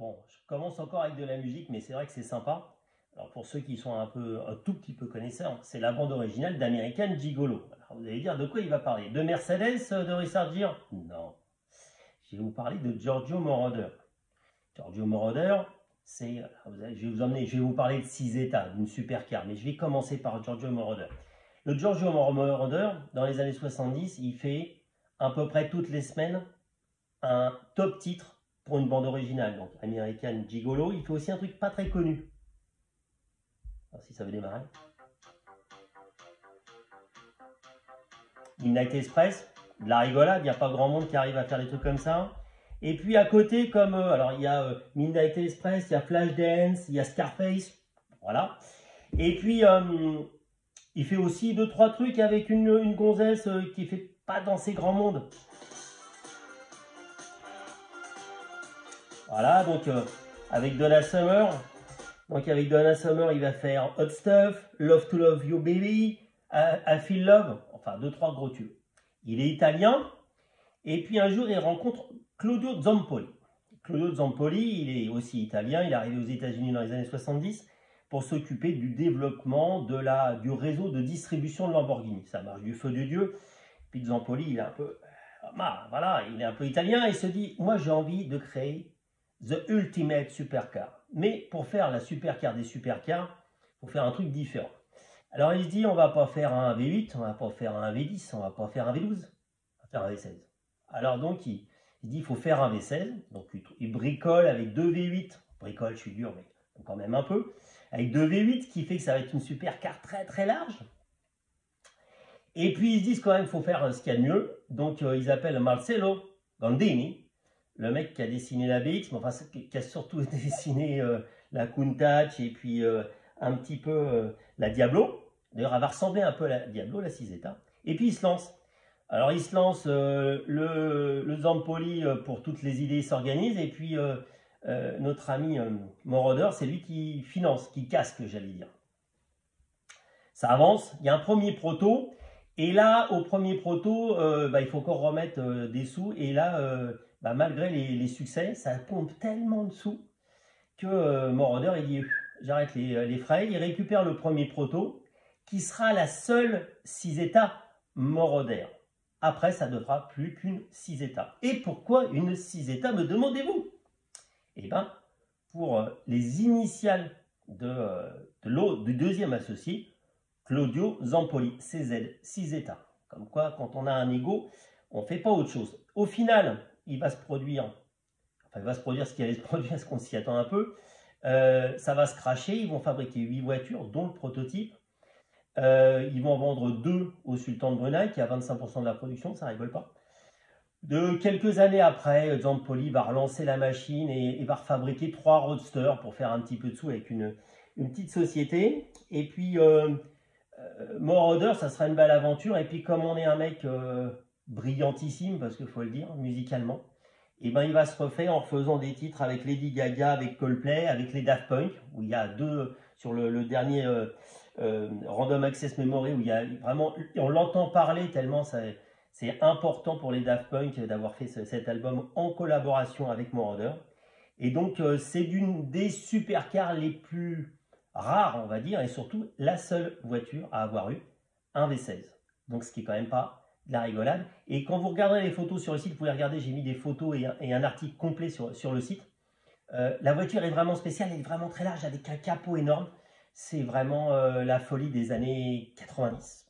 Bon, je commence encore avec de la musique, mais c'est vrai que c'est sympa. Alors pour ceux qui sont un tout petit peu connaisseurs, c'est la bande originale d'American Gigolo. Alors vous allez dire de quoi il va parler? De Mercedes, de Richard Gere? Non. Je vais vous parler de Giorgio Moroder. Giorgio Moroder, c'est, je vais vous parler de 6 états, d'une supercar, mais je vais commencer par Giorgio Moroder. Le Giorgio Moroder, dans les années 70, il fait à peu près toutes les semaines un top titre pour une bande originale, donc American Gigolo. Il fait aussi un truc pas très connu. Alors, si ça veut démarrer. Midnight Express, de la rigolade, il n'y a pas grand monde qui arrive à faire des trucs comme ça. Et puis à côté, comme alors il y a Midnight Express, il y a Flashdance, il y a Scarface, voilà. Et puis il fait aussi 2-3 trucs avec une gonzesse qui fait pas danser grand monde. Voilà, donc avec Donna Summer. Donc avec Donna Summer, il va faire Hot Stuff, Love to Love You Baby, I Feel Love, enfin 2-3 gros tubes. Il est italien, et puis un jour il rencontre Claudio Zampoli. Claudio Zampoli, il est aussi italien, il est arrivé aux États-Unis dans les années 70 pour s'occuper du développement du réseau de distribution de Lamborghini. Ça marche du feu de Dieu. Puis Zampoli, il est un peu, voilà, il est un peu italien, il se dit, moi j'ai envie de créer The Ultimate Supercar. Mais pour faire la supercar des supercars, il faut faire un truc différent. Alors il se dit, on va pas faire un V8, on va pas faire un V10, on va pas faire un V12, on va faire un V16. Alors donc il dit, il faut faire un V16, donc il bricole avec 2 V8, bricole, je suis dur, mais quand même un peu, avec 2 V8, qui fait que ça va être une supercar très très large. Et puis ils se disent quand même, il faut faire ce qu'il y a de mieux, donc ils appellent Marcello Gandini, le mec qui a dessiné la BX, mais enfin qui a surtout dessiné la Countach et puis un petit peu la Diablo. D'ailleurs, elle va ressembler un peu à la Diablo, la 6 états. Et puis il se lance. Alors il se lance, le Zampoli pour toutes les idées s'organise, et puis notre ami Moroder, c'est lui qui finance, qui casque, j'allais dire. Ça avance, il y a un premier proto, et là, au premier proto, il faut encore remettre des sous, et là, malgré les succès, ça pompe tellement de sous que Moroder, il dit, j'arrête les frais, il récupère le premier proto, qui sera la seule 6 états Moroder. Après, ça ne devra plus qu'une 6 états. Et pourquoi une 6 états, me demandez-vous? Eh bien, pour les initiales du deuxième associé, Claudio Zampoli, CZ, 6 états. Comme quoi, quand on a un ego, on ne fait pas autre chose. Au final, il va se produire ce qui allait se produire, ce qu'on s'y attend un peu. Ça va se cracher, ils vont fabriquer 8 voitures, dont le prototype. Ils vont en vendre 2 au Sultan de Brunei, qui a 25% de la production, ça rigole pas. De quelques années après, Zampoli va relancer la machine et va refabriquer 3 roadsters pour faire un petit peu de sous avec une petite société. Et puis, Moroder, ça sera une belle aventure. Et puis, comme on est un mec brillantissime, parce qu'il faut le dire, musicalement, et ben il va se refaire en faisant des titres avec Lady Gaga, avec Coldplay, avec les Daft Punk, où il y a 2 sur le dernier Random Access Memory, où il y a vraiment, on l'entend parler tellement c'est important pour les Daft Punk d'avoir fait cet album en collaboration avec Moroder. Et donc c'est d'une des supercars les plus rares, on va dire, et surtout la seule voiture à avoir eu un V16. Donc ce qui est quand même pas de la rigolade. Et quand vous regarderez les photos sur le site, vous pouvez regarder, j'ai mis des photos et un article complet sur le site. La voiture est vraiment spéciale, elle est vraiment très large avec un capot énorme. C'est vraiment la folie des années 90.